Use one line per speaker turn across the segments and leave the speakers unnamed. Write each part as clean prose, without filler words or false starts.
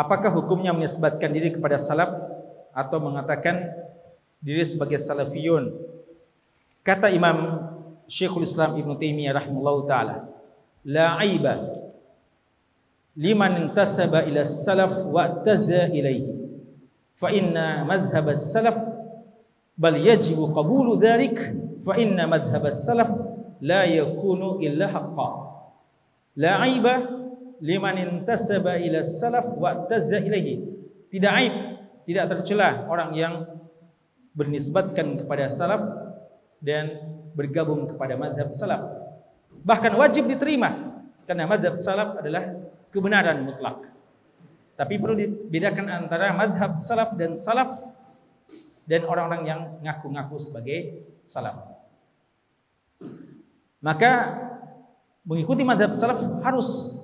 Apakah hukumnya menisbatkan diri kepada salaf atau mengatakan diri sebagai salafiyun? Kata Imam Syekhul Islam Ibn Taimiyah rahimahullahu taala, la aiba liman intasaba ila salaf wa taza ilaihi fa inna madhhab as-salaf bal yajibu qabulu dhalik fa inna madhhab as-salaf la yakunu illa haqqan. La aiba liman intasaba ila salaf wa taza ilaihi. Tidak aib, tidak tercela orang yang bernisbatkan kepada salaf dan bergabung kepada madhab salaf. Bahkan wajib diterima karena madhab salaf adalah kebenaran mutlak. Tapi perlu dibedakan antara madhab salaf dan orang-orang yang ngaku-ngaku sebagai salaf. Maka mengikuti madhab salaf harus.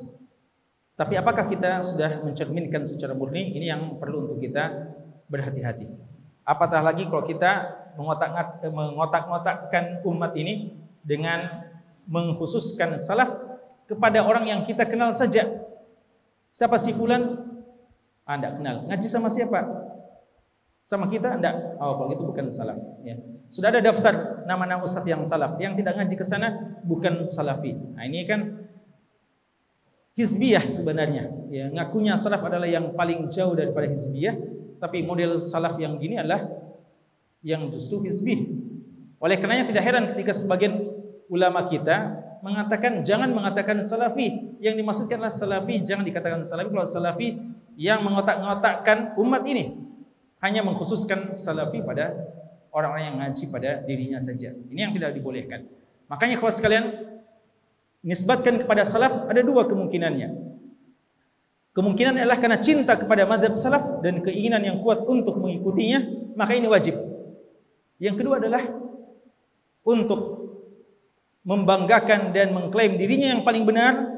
Tapi apakah kita sudah mencerminkan secara murni? Ini yang perlu untuk kita berhati-hati. Apatah lagi kalau kita mengotak-ngotakkan umat ini dengan mengkhususkan salaf kepada orang yang kita kenal saja. Siapa si fulan? Anda kenal. Ngaji sama siapa? Sama kita? Enggak. Oh, kalau itu bukan salaf. Ya. Sudah ada daftar nama-nama ustaz yang salaf. Yang tidak ngaji ke sana bukan salafi. Nah, ini kan hizbiyah sebenarnya. Ya, ngakunya salaf adalah yang paling jauh daripada hizbiyah. Tapi model salaf yang gini adalah yang justru hizbi. Oleh karenanya tidak heran ketika sebagian ulama kita mengatakan jangan mengatakan salafi. Yang dimaksudkan adalah salafi, jangan dikatakan salafi. Kalau salafi yang mengotak-ngotakkan umat ini, hanya mengkhususkan salafi pada orang-orang yang ngaji pada dirinya saja. Ini yang tidak dibolehkan. Makanya kalau sekalian nisbatkan kepada salaf ada dua kemungkinannya. Kemungkinan adalah karena cinta kepada mazhab salaf dan keinginan yang kuat untuk mengikutinya, maka ini wajib. Yang kedua adalah untuk membanggakan dan mengklaim dirinya yang paling benar,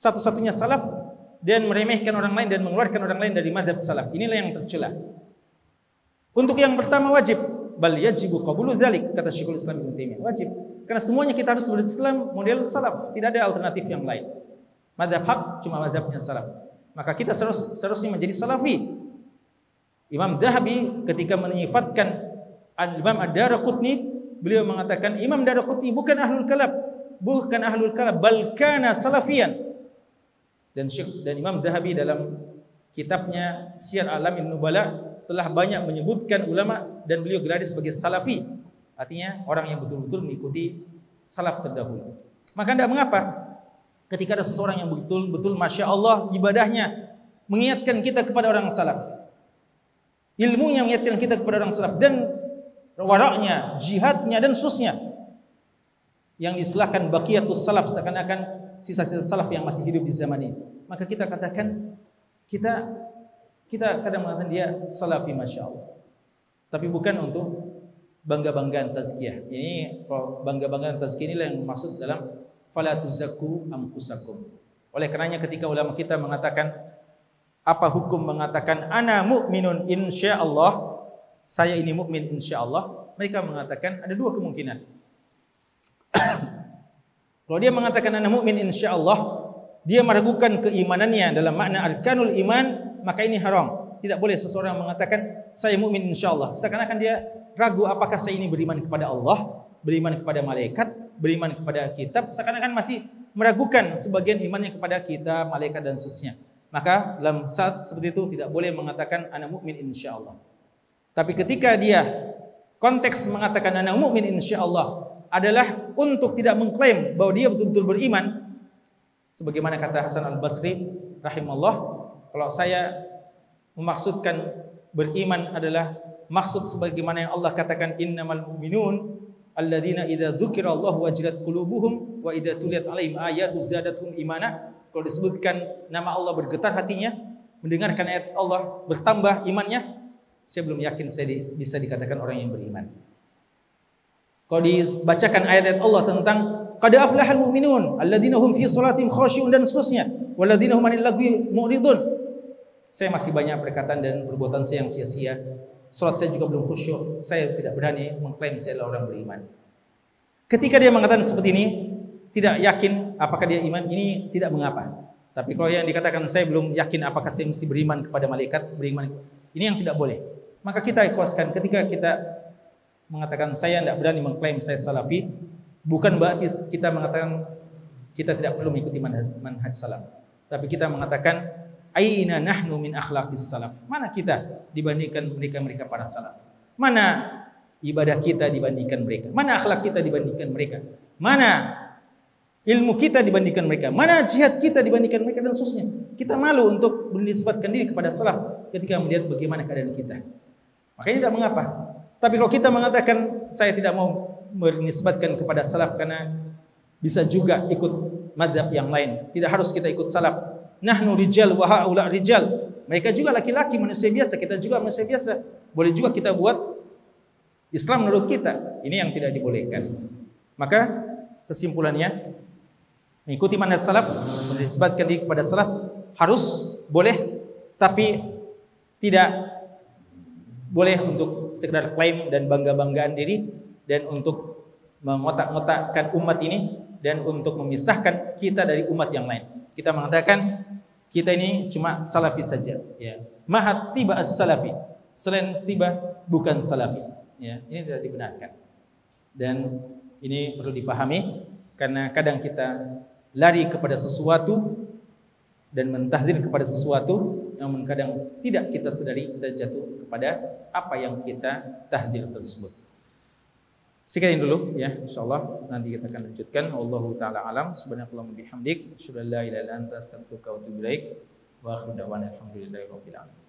satu-satunya salaf, dan meremehkan orang lain dan mengeluarkan orang lain dari mazhab salaf. Inilah yang tercela. Untuk yang pertama wajib, bal yajibu qabulu dzalik, kata Syekhul Islam Ibnu Taimiyah. Wajib. Karena semuanya kita harus berislam model salaf, tidak ada alternatif yang lain. Mazhab hak cuma mazhabnya salaf. Maka kita seharusnya menjadi salafi. Imam Dhahabi ketika menyifatkan Imam Ad-Daraqutni, beliau mengatakan Imam Daraqutni bukan ahlul kalam, bal kana salafiyan. Dan Imam Dhahabi dalam kitabnya Syiar A'lamin Nubala telah banyak menyebutkan ulama dan beliau gelar sebagai salafi. Artinya orang yang betul-betul mengikuti salaf terdahulu. Maka tidak mengapa ketika ada seseorang yang betul-betul Masya Allah ibadahnya mengingatkan kita kepada orang salaf, ilmunya mengingatkan kita kepada orang salaf, dan waraknya, jihadnya dan seterusnya yang diistilahkan baqiyatus salaf, seakan-akan sisa-sisa salaf yang masih hidup di zaman ini. Maka kita katakan kita kadang mengatakan dia salafi Masya Allah, tapi bukan untuk bangga-banggaan tazkiyah. Ini bangga-banggaan tazkiyah inilah yang maksud dalam fala tuzakku anfusakum. Oleh karenanya ketika ulama kita mengatakan apa hukum mengatakan ana mu'minun insyaallah, saya ini mukmin insyaallah, mereka mengatakan ada dua kemungkinan. Kalau dia mengatakan ana mu'min insyaallah, dia meragukan keimanannya dalam makna arkanul iman, maka ini haram. Tidak boleh seseorang mengatakan saya mukmin insyaallah, seakan-akan dia ragu apakah saya ini beriman kepada Allah, beriman kepada malaikat, beriman kepada kitab, seakan-akan masih meragukan sebagian imannya kepada kitab, malaikat dan seterusnya. Maka dalam saat seperti itu tidak boleh mengatakan ana mukmin insyaallah. Tapi ketika dia konteks mengatakan ana mukmin insyaallah adalah untuk tidak mengklaim bahwa dia betul-betul beriman, sebagaimana kata Hasan Al-Basri rahimahullah, kalau saya memaksudkan beriman adalah maksud sebagaimana yang Allah katakan innamal mu'minun alladzina idza dzukirallahu wajilat qulubuhum wa idza tuliyat alaihim ayatu zadatuhum imana. Kalau disebutkan nama Allah bergetar hatinya, mendengarkan ayat Allah bertambah imannya, saya belum yakin saya bisa dikatakan orang yang beriman. Kalau dibacakan ayat-ayat Allah tentang qad aflahal mu'minun alladzina hum fi shalatihim khashi'un dan seterusnya walladzina hum 'anil lagwi mu'ridun, saya masih banyak perkataan dan perbuatan saya yang sia-sia. Salat saya juga belum khusyuk. Saya tidak berani mengklaim saya adalah orang beriman. Ketika dia mengatakan seperti ini, tidak yakin apakah dia iman, ini tidak mengapa. Tapi kalau yang dikatakan saya belum yakin apakah saya mesti beriman kepada malaikat, beriman, ini yang tidak boleh. Maka kita ikhlaskan ketika kita mengatakan saya tidak berani mengklaim saya salafi, bukan berarti kita mengatakan kita tidak perlu mengikuti manhaj salaf. Tapi kita mengatakan aina nahnu min akhlaqis salaf. Mana kita dibandingkan mereka-mereka para salaf? Mana ibadah kita dibandingkan mereka? Mana akhlak kita dibandingkan mereka? Mana ilmu kita dibandingkan mereka? Mana jihad kita dibandingkan mereka dan seterusnya? Kita malu untuk menisbatkan diri kepada salaf ketika melihat bagaimana keadaan kita. Makanya tidak mengapa. Tapi kalau kita mengatakan saya tidak mau menisbatkan kepada salaf karena bisa juga ikut mazhab yang lain. Tidak harus kita ikut salaf. Nahnu rijal wa haula rijal. Mereka juga laki-laki, manusia biasa, kita juga manusia biasa. Boleh juga kita buat Islam menurut kita. Ini yang tidak dibolehkan. Maka kesimpulannya, mengikuti manhaj salaf, menisbatkan diri kepada salaf harus boleh, tapi tidak boleh untuk sekedar klaim dan bangga-banggaan diri dan untuk mengotak-ngotakkan umat ini dan untuk memisahkan kita dari umat yang lain. Kita mengatakan kita ini cuma salafi saja, ya. Mahat tiba as-salafi. Selain tiba bukan salafi, ya. Ini tidak dibenarkan. Dan ini perlu dipahami karena kadang kita lari kepada sesuatu dan mentahdir kepada sesuatu, namun kadang tidak kita sadari kita jatuh kepada apa yang kita tahdir tersebut. Sekian dulu ya, insyaallah nanti kita akan lanjutkan. Wallahu taala alam. Subhanakallahumma bihamdik, asyhadu an la ilaha illa anta, astaghfiruka wa atubu ilaik. Wa akhiru da'wana alhamdulillahi rabbil alamin.